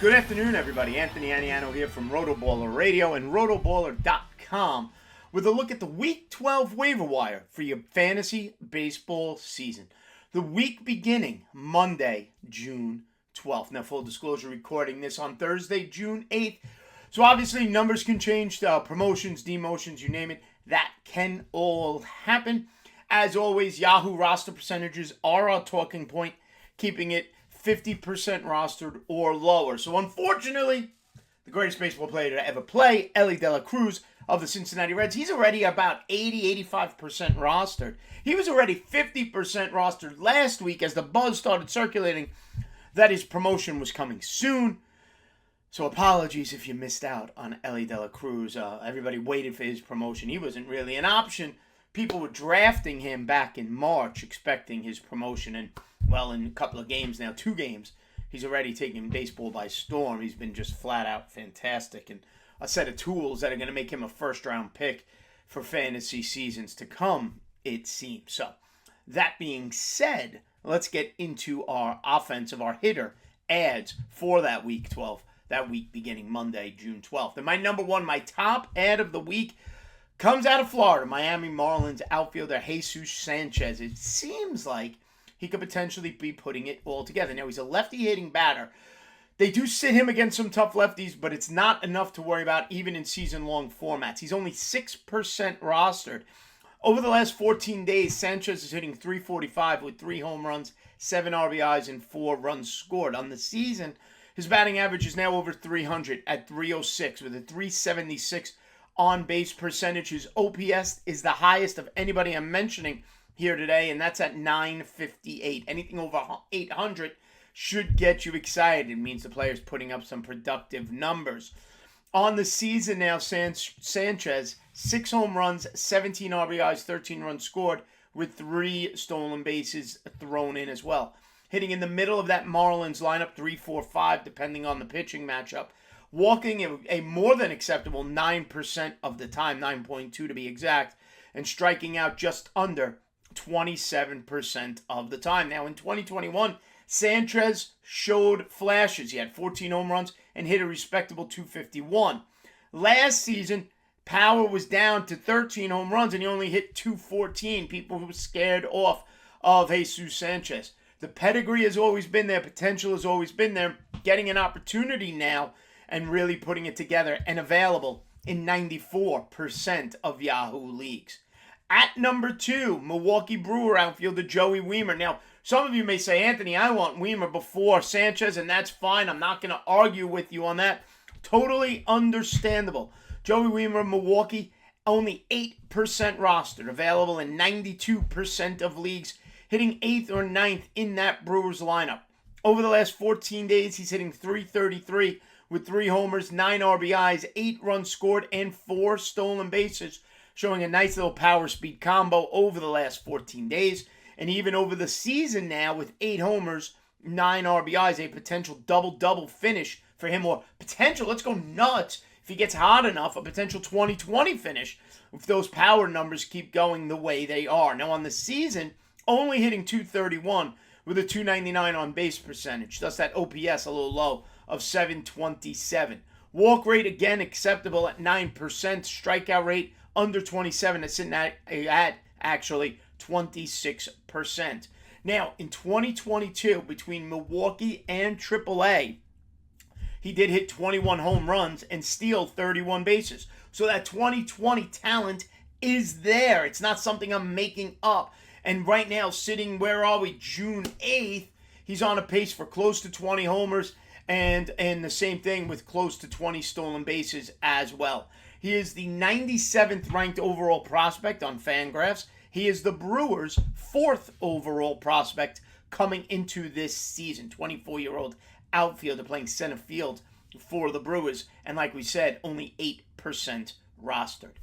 Good afternoon, everybody. Anthony Aniano here from Rotoballer Radio and Rotoballer.com with a look at the Week 12 waiver wire for your fantasy baseball season. The week beginning Monday, June 12th. Now, full disclosure, recording this on Thursday, June 8th. So obviously, numbers can change, promotions, demotions, you name it. That can all happen. As always, Yahoo roster percentages are our talking point, keeping it 50% rostered or lower. So unfortunately, the greatest baseball player to ever play, Elly De La Cruz of the Cincinnati Reds, he's already about 80-85% rostered. He was already 50% rostered last week as the buzz started circulating that his promotion was coming soon. So apologies if you missed out on Elly De La Cruz. Everybody waited for his promotion. He wasn't really an option. People were drafting him back in March, expecting his promotion. And, well, in a couple of games now, 2 games, he's already taken baseball by storm. He's been just flat out fantastic. And a set of tools that are going to make him a first-round pick for fantasy seasons to come, it seems. So, that being said, let's get into our offensive, our hitter ads for that Week 12, that week beginning Monday, June 12th. And my number one, my top ad of the week, comes out of Florida, Miami Marlins outfielder Jesus Sanchez. It seems like he could potentially be putting it all together. Now, he's a lefty-hitting batter. They do sit him against some tough lefties, but it's not enough to worry about even in season-long formats. He's only 6% rostered. Over the last 14 days, Sanchez is hitting .345 with 3 home runs, 7 RBIs, and 4 runs scored. On the season, his batting average is now over 300 at .306 with a .376 on-base percentage. His OPS is the highest of anybody I'm mentioning here today, and that's at .958. Anything over 800 should get you excited. It means the player's putting up some productive numbers. On the season now, Sanchez, 6 home runs, 17 RBIs, 13 runs scored, with 3 stolen bases thrown in as well. Hitting in the middle of that Marlins lineup, 3-4-5, depending on the pitching matchup. Walking a more than acceptable 9% of the time, 9.2 to be exact, and striking out just under 27% of the time. Now, in 2021, Sanchez showed flashes. He had 14 home runs and hit a respectable .251. Last season, power was down to 13 home runs, and he only hit .214. People were scared off of Jesus Sanchez. The pedigree has always been there. Potential has always been there. Getting an opportunity now and really putting it together and available in 94% of Yahoo leagues. At number 2, Milwaukee Brewer outfielder Joey Wiemer. Now, some of you may say, Anthony, I want Wiemer before Sanchez, and that's fine. I'm not going to argue with you on that. Totally understandable. Joey Wiemer, Milwaukee, only 8% rostered, available in 92% of leagues, hitting 8th or 9th in that Brewers lineup. Over the last 14 days, he's hitting .333 with 3 homers, 9 RBIs, 8 runs scored, and 4 stolen bases, showing a nice little power speed combo over the last 14 days. And even over the season now with 8 homers, 9 RBIs, a potential double-double finish for him, or potential, let's go nuts, if he gets hot enough, a potential 20-20 finish if those power numbers keep going the way they are. Now on the season, only hitting .231 with a .299 on base percentage, thus that OPS a little low of .727. Walk rate, again, acceptable at 9%. Strikeout rate under 27. It's sitting at actually 26%. Now, in 2022, between Milwaukee and AAA, he did hit 21 home runs and steal 31 bases. So that 2020 talent is there. It's not something I'm making up. And right now, sitting, where are we, June 8th, he's on a pace for close to 20 homers and the same thing with close to 20 stolen bases as well. He is the 97th ranked overall prospect on Fangraphs. He is the Brewers' 4th overall prospect coming into this season. 24-year-old outfielder playing center field for the Brewers. And like we said, only 8% rostered.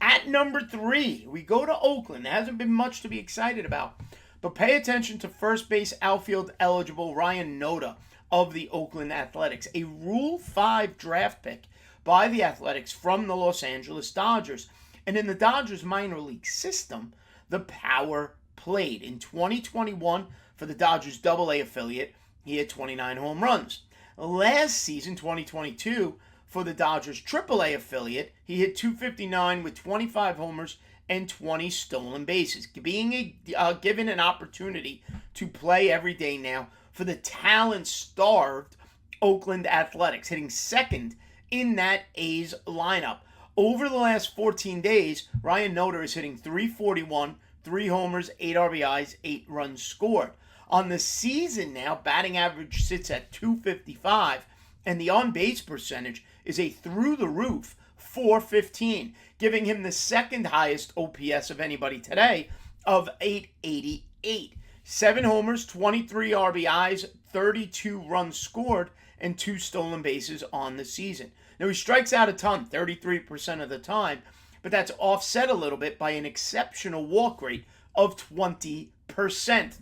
At number 3, we go to Oakland. There hasn't been much to be excited about. But pay attention to first base outfield eligible Ryan Noda of the Oakland Athletics. A Rule 5 draft pick by the Athletics from the Los Angeles Dodgers. And in the Dodgers minor league system, the power played. In 2021, for the Dodgers AA affiliate, he had 29 home runs. Last season, 2022, for the Dodgers AAA affiliate, he hit .259 with 25 homers and 20 stolen bases, being given an opportunity to play every day now for the talent-starved Oakland Athletics, hitting second in that A's lineup. Over the last 14 days, Ryan Noter is hitting .341, 3 homers, 8 RBIs, 8 runs scored. On the season now, batting average sits at .255, and the on-base percentage is a through-the-roof .415, giving him the second highest OPS of anybody today of .888. 7 homers, 23 RBIs, 32 runs scored, and 2 stolen bases on the season. Now, he strikes out a ton, 33% of the time, but that's offset a little bit by an exceptional walk rate of 20%,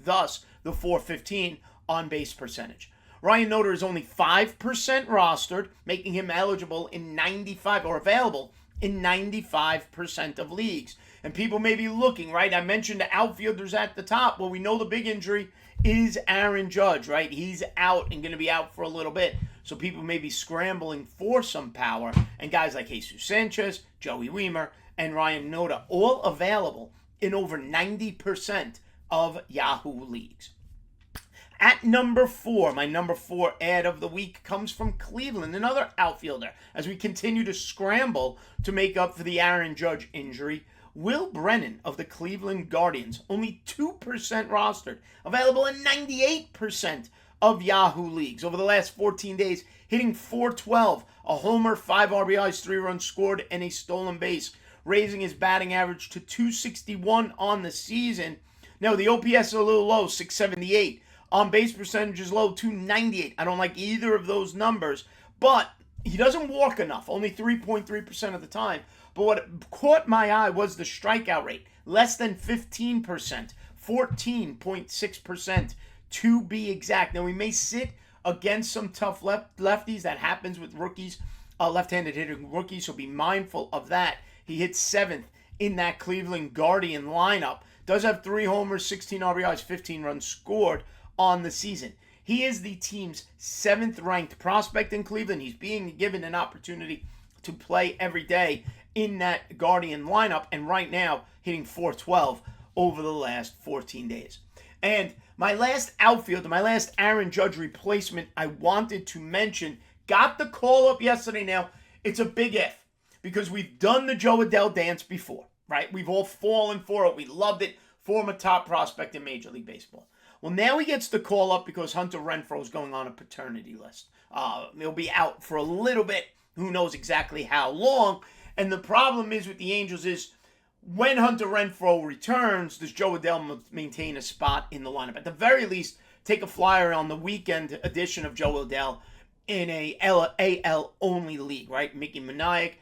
thus the .415 on-base percentage. Ryan Noter is only 5% rostered, making him eligible in 95 or available in 95% of leagues. And people may be looking, right? I mentioned the outfielders at the top. Well, we know the big injury is Aaron Judge, right? He's out and going to be out for a little bit. So people may be scrambling for some power. And guys like Jesus Sanchez, Joey Wiemer, and Ryan Noter, all available in over 90% of Yahoo leagues. At number 4, my number 4 ad of the week comes from Cleveland, another outfielder. As we continue to scramble to make up for the Aaron Judge injury, Will Brennan of the Cleveland Guardians, only 2% rostered, available in 98% of Yahoo leagues. Over the last 14 days, hitting .412, a homer, 5 RBIs, 3 runs scored, and a stolen base, raising his batting average to .261 on the season. Now, the OPS is a little low, .678. On-base percentage is low, .298. I don't like either of those numbers, but he doesn't walk enough, only 3.3% of the time. But what caught my eye was the strikeout rate, less than 15%, 14.6% to be exact. Now, we may sit against some tough lefties. That happens with rookies, left-handed hitting rookies, so be mindful of that. He hits 7th in that Cleveland Guardian lineup. Does have 3 homers, 16 RBIs, 15 runs scored on the season. He is the team's 7th ranked prospect in Cleveland. He's being given an opportunity to play every day in that Guardian lineup, and right now hitting .412 over the last 14 days. And my last outfielder, my last Aaron Judge replacement I wanted to mention, got the call up yesterday. Now, it's a big if, because we've done the Jo Adell dance before, right? We've all fallen for it. We loved it. Former top prospect in Major League Baseball. Well, now he gets the call up because Hunter Renfroe is going on a paternity list. He'll be out for a little bit. Who knows exactly how long. And the problem is with the Angels is when Hunter Renfroe returns, does Jo Adell maintain a spot in the lineup? At the very least, take a flyer on the weekend edition of Jo Adell in a AL-only league, right? Mickey Manaik,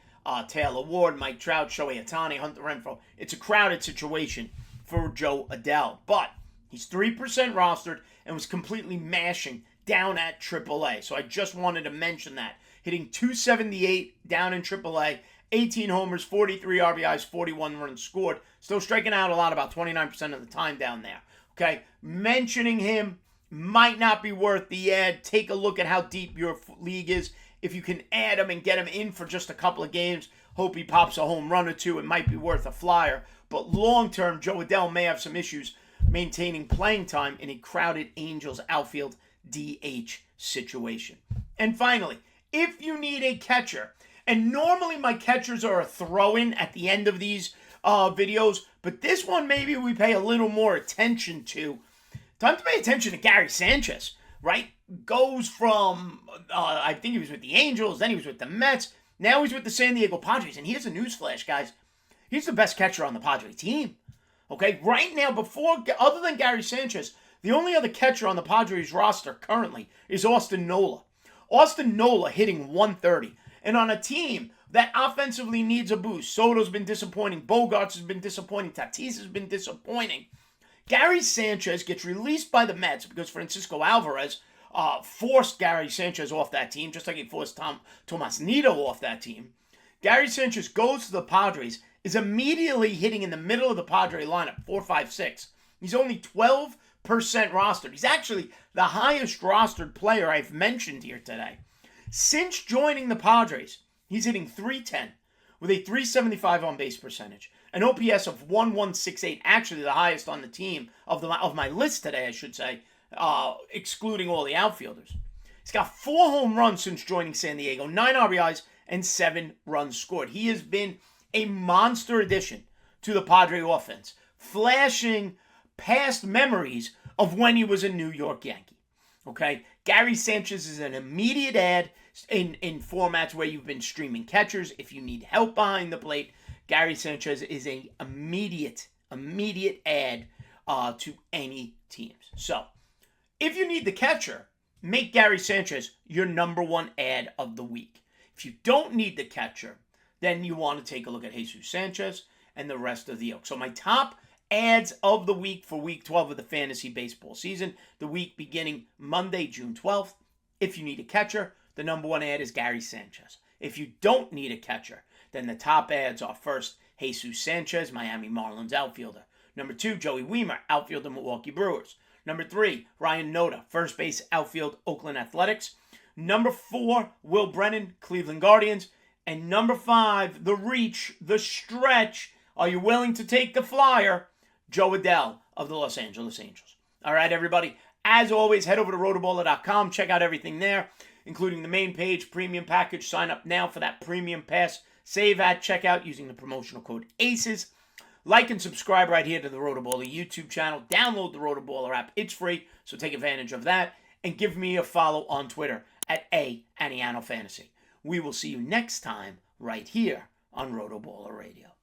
Taylor Ward, Mike Trout, Shohei Ohtani, Hunter Renfroe. It's a crowded situation for Jo Adell. But he's 3% rostered and was completely mashing down at AAA. So I just wanted to mention that. Hitting .278 down in AAA, 18 homers, 43 RBIs, 41 runs scored. Still striking out a lot, about 29% of the time down there. Okay, mentioning him might not be worth the ad. Take a look at how deep your league is. If you can add him and get him in for just a couple of games, hope he pops a home run or two. It might be worth a flyer. But long-term, Jo Adell may have some issues maintaining playing time in a crowded Angels outfield DH situation. And finally, if you need a catcher, and normally my catchers are a throw-in at the end of these videos, but this one maybe we pay a little more attention to. Time to pay attention to Gary Sanchez, right? Goes from, I think he was with the Angels, then he was with the Mets, now he's with the San Diego Padres. And here's a newsflash, guys. He's the best catcher on the Padres team. Okay, right now, other than Gary Sanchez, the only other catcher on the Padres roster currently is Austin Nola. Austin Nola hitting .130. And on a team that offensively needs a boost, Soto's been disappointing, Bogarts has been disappointing, Tatis has been disappointing. Gary Sanchez gets released by the Mets because Francisco Alvarez forced Gary Sanchez off that team, just like he forced Tomas Nido off that team. Gary Sanchez goes to the Padres, is immediately hitting in the middle of the Padre lineup, 4-5-6. He's only 12% rostered. He's actually the highest rostered player I've mentioned here today. Since joining the Padres, he's hitting .310 with a .375 on base percentage, an OPS of 1.168, actually the highest on the team of my list today, I should say, excluding all the outfielders. He's got 4 home runs since joining San Diego, 9 RBIs, and 7 runs scored. He has been a monster addition to the Padre offense, flashing past memories of when he was a New York Yankee. Okay? Gary Sanchez is an immediate add in formats where you've been streaming catchers. If you need help behind the plate, Gary Sanchez is an immediate add to any teams. So, if you need the catcher, make Gary Sanchez your number 1 add of the week. If you don't need the catcher, then you want to take a look at Jesus Sanchez and the rest of the ilk. So my top adds of the week for week 12 of the fantasy baseball season, the week beginning Monday, June 12th. If you need a catcher, the number 1 add is Gary Sanchez. If you don't need a catcher, then the top adds are first, Jesus Sanchez, Miami Marlins outfielder. Number 2, Joey Wiemer, outfielder, Milwaukee Brewers. Number 3, Ryan Noda, first base, outfield, Oakland Athletics. Number 4, Will Brennan, Cleveland Guardians. And number 5, the reach, the stretch. Are you willing to take the flyer? Joe Adell of the Los Angeles Angels. All right, everybody. As always, head over to rotoballer.com. Check out everything there, including the main page, premium package. Sign up now for that premium pass. Save at checkout using the promotional code ACES. Like and subscribe right here to the Rotoballer YouTube channel. Download the Rotoballer app. It's free, so take advantage of that. And give me a follow on Twitter at @Aniano Fantasy. We will see you next time right here on Rotoballer Radio.